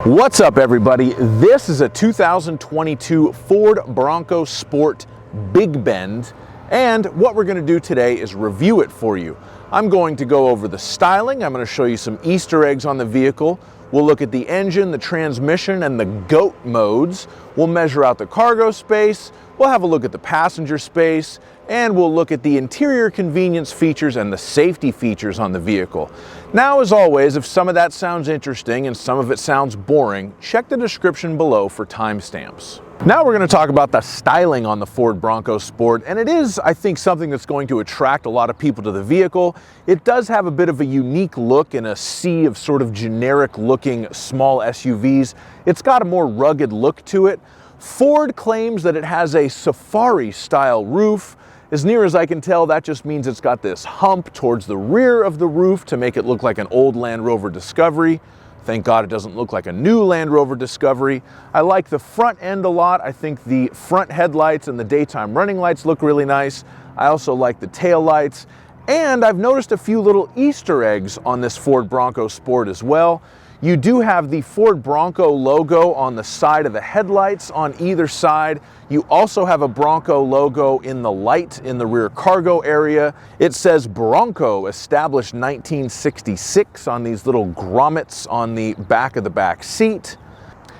What's up, everybody? This is a 2022 Ford Bronco Sport Big Bend, and what we're going to do today is review it for you. I'm going to go over the styling. I'm going to show you some Easter eggs on the vehicle. We'll look at the engine, the transmission, and the GOAT modes. We'll measure out the cargo space. We'll have a look at the passenger space, and we'll look at the interior convenience features and the safety features on the vehicle. Now, as always, if some of that sounds interesting and some of it sounds boring, check the description below for timestamps. Now we're going to talk about the styling on the Ford Bronco Sport, and it is, I think, something that's going to attract a lot of people to the vehicle. It does have a bit of a unique look in a sea of sort of generic looking small SUVs. It's got a more rugged look to it. Ford claims that it has a safari style roof. As near as I can tell, that just means it's got this hump towards the rear of the roof to make it look like an old Land Rover Discovery. Thank God it doesn't look like a new Land Rover Discovery. I like the front end a lot. I think the front headlights and the daytime running lights look really nice. I also like the tail lights. And I've noticed a few little Easter eggs on this Ford Bronco Sport as well. You do have the Ford Bronco logo on the side of the headlights on either side. You also have a Bronco logo in the light in the rear cargo area. It says Bronco, established 1966 on these little grommets on the back of the back seat.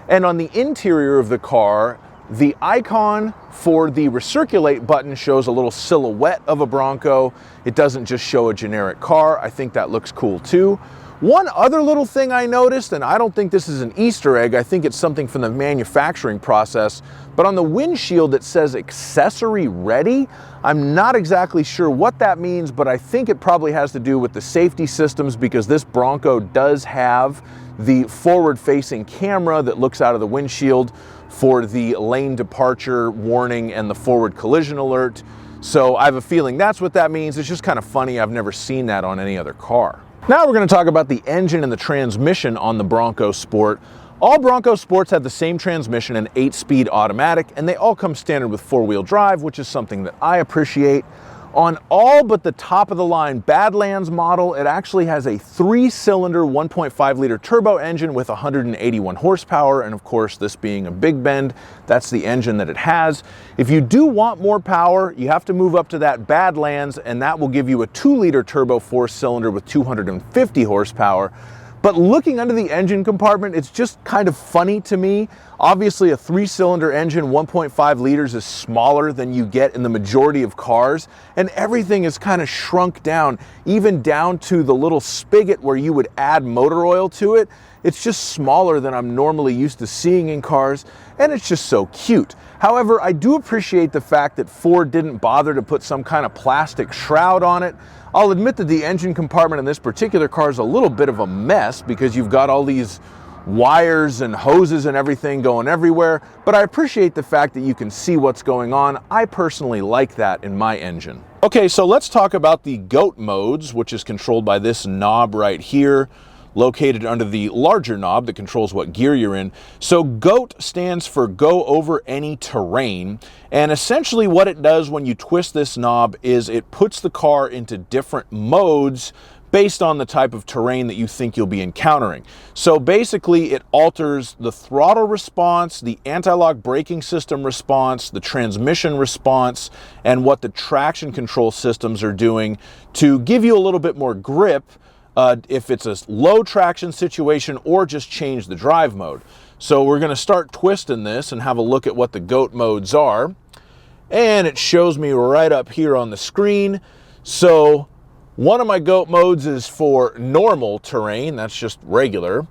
And on the interior of the car, the icon for the recirculate button shows a little silhouette of a Bronco. It doesn't just show a generic car. I think that looks cool too. One other little thing I noticed, and I don't think this is an Easter egg, I think it's something from the manufacturing process, but on the windshield it says accessory ready. I'm not exactly sure what that means, but I think it probably has to do with the safety systems, because this Bronco does have the forward-facing camera that looks out of the windshield for the lane departure warning and the forward collision alert. So I have a feeling that's what that means. It's just kind of funny. I've never seen that on any other car. Now we're going to talk about the engine and the transmission on the Bronco Sport. All Bronco Sports have the same transmission, an 8-speed automatic, and they all come standard with 4-wheel drive, which is something that I appreciate. On all but the top of the line Badlands model, it actually has a 3-cylinder 1.5-liter turbo engine with 181 horsepower, and of course, this being a Big Bend, that's the engine that it has. If you do want more power, you have to move up to that Badlands, and that will give you a 2-liter turbo 4-cylinder with 250 horsepower. But looking under the engine compartment, it's just kind of funny to me. Obviously, a 3-cylinder engine, 1.5 liters, is smaller than you get in the majority of cars, and everything is kind of shrunk down, even down to the little spigot where you would add motor oil to it. It's just smaller than I'm normally used to seeing in cars, and it's just so cute. However, I do appreciate the fact that Ford didn't bother to put some kind of plastic shroud on it. I'll admit that the engine compartment in this particular car is a little bit of a mess because you've got all these wires and hoses and everything going everywhere, but I appreciate the fact that you can see what's going on. I personally like that in my engine. Okay, so let's talk about the GOAT modes, which is controlled by this knob right here, located under the larger knob that controls what gear you're in. So GOAT stands for Go Over Any Terrain, and essentially what it does when you twist this knob is it puts the car into different modes based on the type of terrain that you think you'll be encountering. So basically it alters the throttle response, the anti-lock braking system response, the transmission response, and what the traction control systems are doing to give you a little bit more grip if it's a low traction situation, or just change the drive mode. So we're going to start twisting this and have a look at what the GOAT modes are. And it shows me right up here on the screen. So one of my GOAT modes is for normal terrain, that's just regular.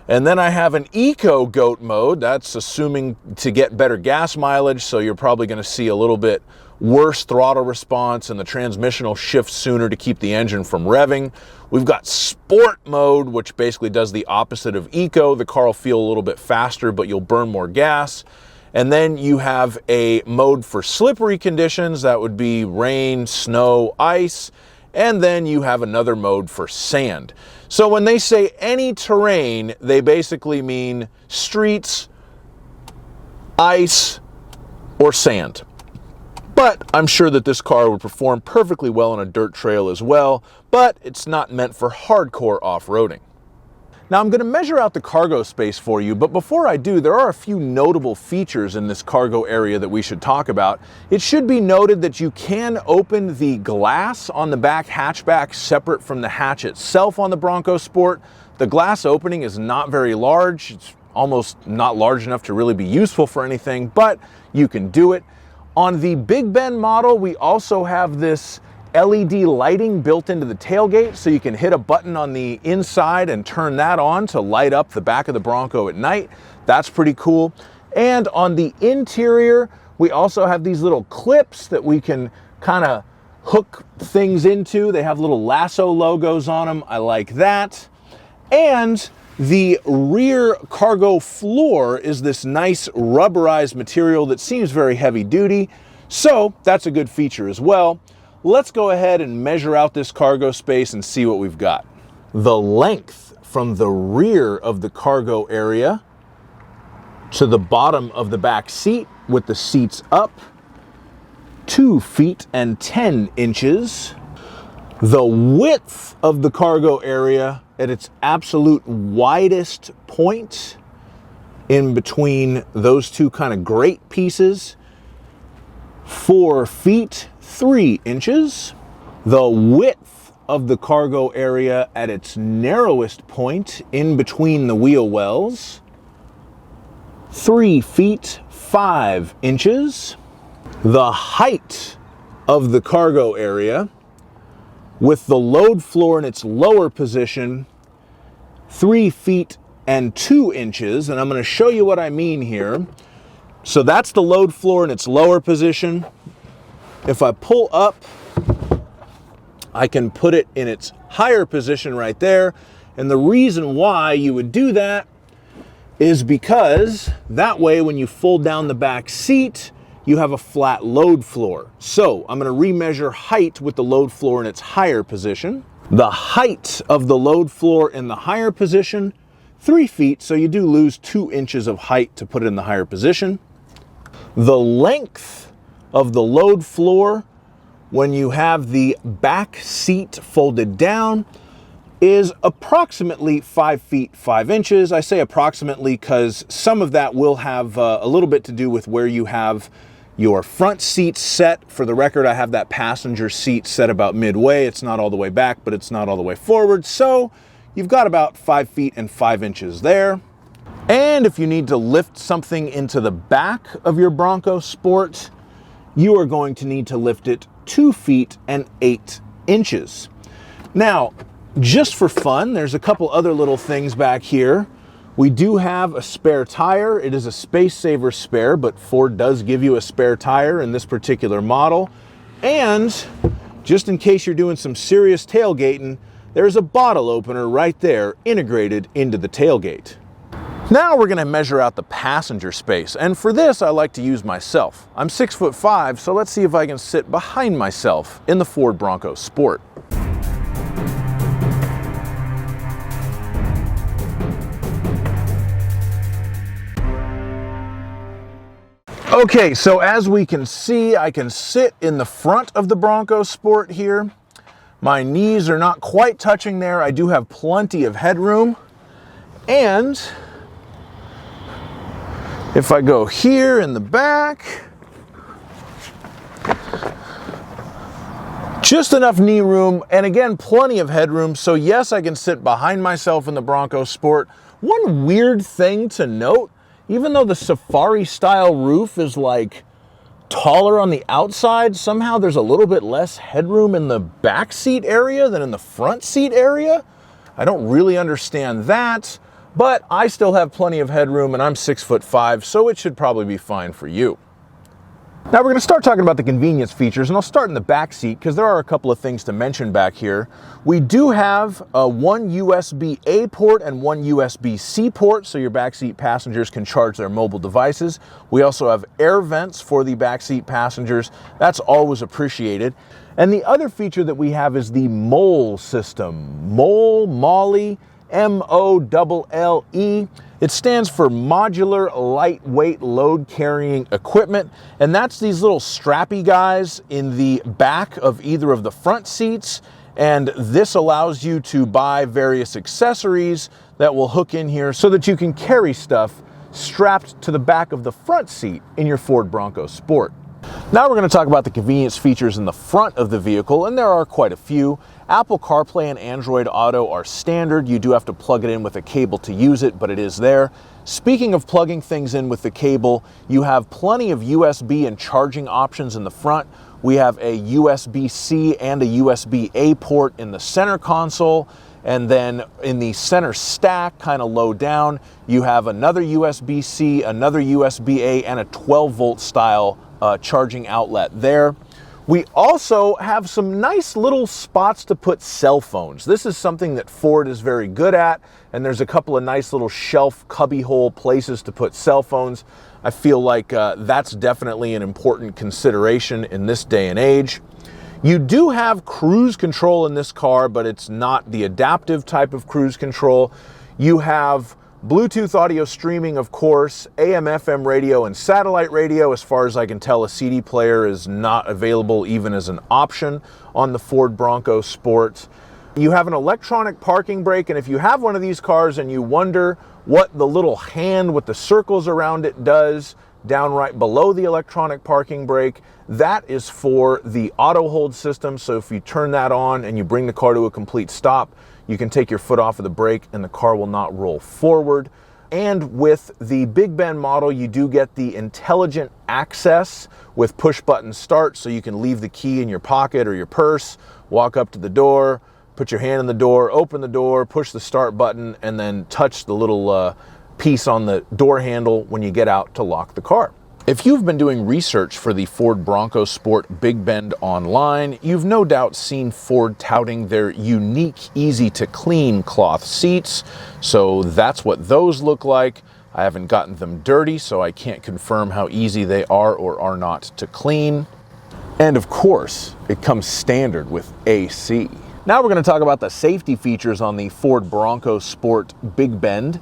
And then I have an Eco GOAT mode, that's assuming to get better gas mileage, so you're probably going to see a little bit worse throttle response, and the transmission will shift sooner to keep the engine from revving. We've got Sport mode, which basically does the opposite of Eco. The car will feel a little bit faster, but you'll burn more gas. And then you have a mode for slippery conditions, that would be rain, snow, ice. And then you have another mode for sand. So when they say any terrain, they basically mean streets, ice, or sand. But I'm sure that this car would perform perfectly well on a dirt trail as well, but it's not meant for hardcore off-roading. Now I'm going to measure out the cargo space for you, but before I do, there are a few notable features in this cargo area that we should talk about. It should be noted that you can open the glass on the back hatchback separate from the hatch itself on the Bronco Sport. The glass opening is not very large. It's almost not large enough to really be useful for anything, but you can do it. On the Big Bend model, we also have this LED lighting built into the tailgate, so you can hit a button on the inside and turn that on to light up the back of the Bronco at night. That's pretty cool. And on the interior, we also have these little clips that we can kind of hook things into. They have little lasso logos on them. I like that. And the rear cargo floor is this nice rubberized material that seems very heavy duty. So that's a good feature as well. Let's go ahead and measure out this cargo space and see what we've got. The length from the rear of the cargo area to the bottom of the back seat with the seats up, 2 feet and 10 inches. The width of the cargo area at its absolute widest point in between those two kind of grate pieces, 4 feet 3 inches. The width of the cargo area at its narrowest point in between the wheel wells, 3 feet 5 inches. The height of the cargo area with the load floor in its lower position, 3 feet and 2 inches. And I'm going to show you what I mean here. So that's the load floor in its lower position. If I pull up, I can put it in its higher position right there. And the reason why you would do that is because that way when you fold down the back seat, you have a flat load floor. So I'm going to remeasure height with the load floor in its higher position. The height of the load floor in the higher position, 3 feet, so you do lose 2 inches of height to put it in the higher position. The length of the load floor when you have the back seat folded down is approximately 5 feet 5 inches. I say approximately because some of that will have a little bit to do with where you have your front seat set. For the record, I have that passenger seat set about midway. It's not all the way back, but it's not all the way forward. So you've got about 5 feet and 5 inches there. And if you need to lift something into the back of your Bronco Sport, you are going to need to lift it 2 feet and 8 inches. Now, just for fun, there's a couple other little things back here. We do have a spare tire. It is a Space Saver spare, but Ford does give you a spare tire in this particular model. And just in case you're doing some serious tailgating, there's a bottle opener right there integrated into the tailgate. Now we're going to measure out the passenger space, and for this I like to use myself. I'm 6'5", so let's see if I can sit behind myself in the Ford Bronco Sport. Okay, so as we can see, I can sit in the front of the Bronco Sport here. My knees are not quite touching there. I do have plenty of headroom, and if I go here in the back, just enough knee room, and again, plenty of headroom. So yes, I can sit behind myself in the Bronco Sport. One weird thing to note, even though the Safari style roof is like taller on the outside, somehow there's a little bit less headroom in the back seat area than in the front seat area. I don't really understand that. But I still have plenty of headroom, and I'm 6'5", so it should probably be fine for you. Now we're going to start talking about the convenience features, and I'll start in the back seat because there are a couple of things to mention back here. We do have one USB-A port and one USB-C port, so your backseat passengers can charge their mobile devices. We also have air vents for the backseat passengers. That's always appreciated. And the other feature that we have is the MOLLE system. MOLLE, M-O-L-L-E. It stands for Modular Lightweight Load Carrying Equipment, and that's these little strappy guys in the back of either of the front seats, and this allows you to buy various accessories that will hook in here so that you can carry stuff strapped to the back of the front seat in your Ford Bronco Sport. Now we're going to talk about the convenience features in the front of the vehicle, and there are quite a few. Apple CarPlay and Android Auto are standard. You do have to plug it in with a cable to use it, but it is there. Speaking of plugging things in with the cable, you have plenty of USB and charging options in the front. We have a USB-C and a USB-A port in the center console. And then in the center stack, kind of low down, you have another USB-C, another USB-A, and a 12-volt style charging outlet there. We also have some nice little spots to put cell phones. This is something that Ford is very good at, and there's a couple of nice little shelf cubbyhole places to put cell phones. I feel like that's definitely an important consideration in this day and age. You do have cruise control in this car, but it's not the adaptive type of cruise control. You have Bluetooth audio streaming, of course, AM, FM radio, and satellite radio. As far as I can tell, a CD player is not available even as an option on the Ford Bronco Sport. You have an electronic parking brake, and if you have one of these cars and you wonder what the little hand with the circles around it does down right below the electronic parking brake, that is for the auto hold system. So if you turn that on and you bring the car to a complete stop, you can take your foot off of the brake and the car will not roll forward. And with the Big Bend model, you do get the intelligent access with push button start, so you can leave the key in your pocket or your purse, walk up to the door, put your hand in the door, open the door, push the start button, and then touch the little piece on the door handle when you get out to lock the car. If you've been doing research for the Ford Bronco Sport Big Bend online, you've no doubt seen Ford touting their unique, easy to clean cloth seats. So that's what those look like. I haven't gotten them dirty, so I can't confirm how easy they are or are not to clean. And of course, it comes standard with AC. Now we're going to talk about the safety features on the Ford Bronco Sport Big Bend.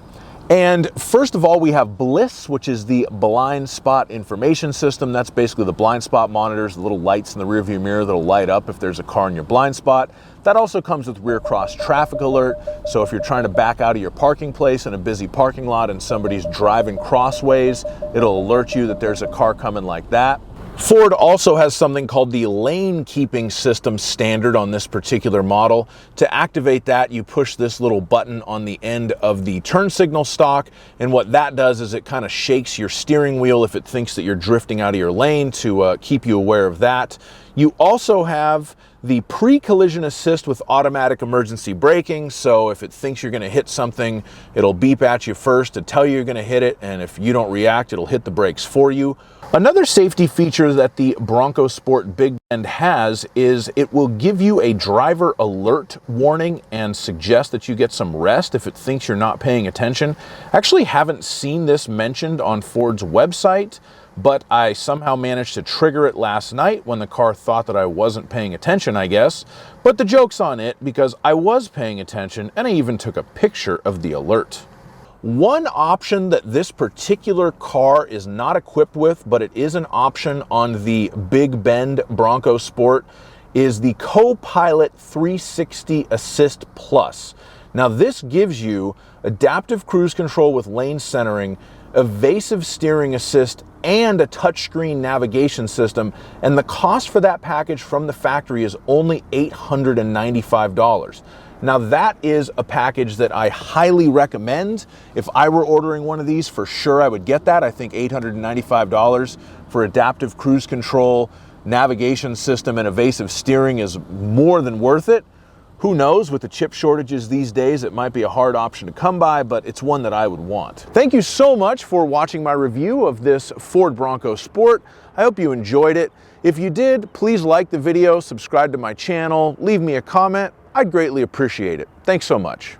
And first of all, we have BLIS, which is the blind spot information system. That's basically the blind spot monitors, the little lights in the rearview mirror that'll light up if there's a car in your blind spot. That also comes with rear cross traffic alert. So if you're trying to back out of your parking place in a busy parking lot and somebody's driving crossways, it'll alert you that there's a car coming like that. Ford also has something called the lane keeping system standard on this particular model. To activate that, you push this little button on the end of the turn signal stalk, and what that does is it kind of shakes your steering wheel if it thinks that you're drifting out of your lane to keep you aware of that. You also have the pre-collision assist with automatic emergency braking, so if it thinks you're going to hit something, it'll beep at you first to tell you you're going to hit it, and if you don't react, it'll hit the brakes for you. Another safety feature that the Bronco Sport Big Bend has is it will give you a driver alert warning and suggest that you get some rest if it thinks you're not paying attention. I actually haven't seen this mentioned on Ford's website, but I somehow managed to trigger it last night when the car thought that I wasn't paying attention, I guess. But the joke's on it because I was paying attention, and I even took a picture of the alert. One option that this particular car is not equipped with, but it is an option on the Big Bend Bronco Sport, is the Co-Pilot 360 Assist Plus. Now this gives you adaptive cruise control with lane centering, evasive steering assist, and a touchscreen navigation system, and the cost for that package from the factory is only $895. Now that is a package that I highly recommend. If I were ordering one of these, for sure I would get that. I think $895 for adaptive cruise control, navigation system, and evasive steering is more than worth it. Who knows, with the chip shortages these days, it might be a hard option to come by, but it's one that I would want. Thank you so much for watching my review of this Ford Bronco Sport. I hope you enjoyed it. If you did, please like the video, subscribe to my channel, leave me a comment. I'd greatly appreciate it. Thanks so much.